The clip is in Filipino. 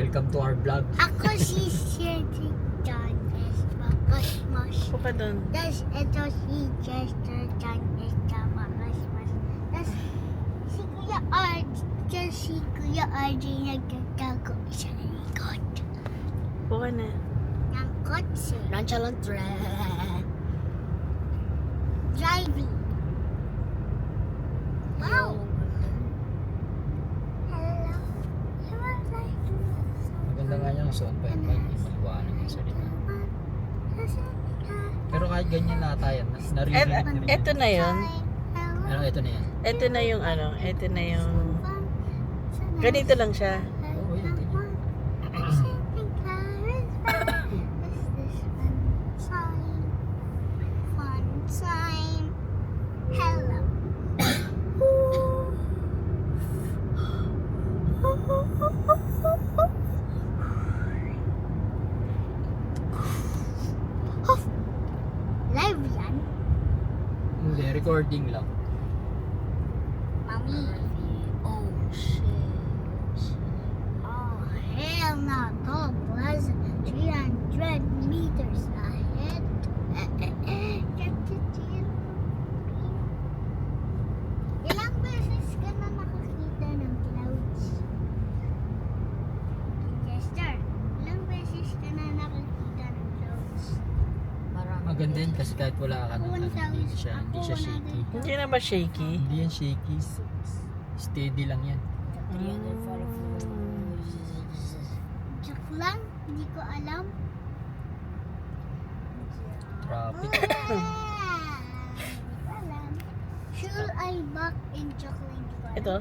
Welcome to our vlog. Ako si Cedric John S. Makasmas. Upo ka doon. Tapos ito si Chester John S. Makasmas. Tapos si Kuya RJ. Si Kuya RJ nagtatago sa likod. Upo ka na. Ng kotse. Nonchalant driving. Wow! Hello. Maganda nga yung suot pa yung bike. Maliwanag yung salita. Pero kahit ganyan na tayo, naririnig na rin. Eto na yun. Ano, ito na yan. Ito na yung ano. Ito na yung... Ganito lang siya. Oo, yun. Hello. Live yan? Hindi, recording lang. Mami. Oh, shit. Oh, hell no. Top was 300 meters ahead. Ilang beses ka na nakakita ng clouds? Chester, ilang beses ka na nakakita ng clouds? Maganda yun kasi kahit wala ka na, hindi siya shaky. Hindi na ba shaky? Hindi yan shaky. Steady lang yan. Joke lang, hindi ko alam. Traffic. Hindi ko alam. Should I back in chocolate? Ito.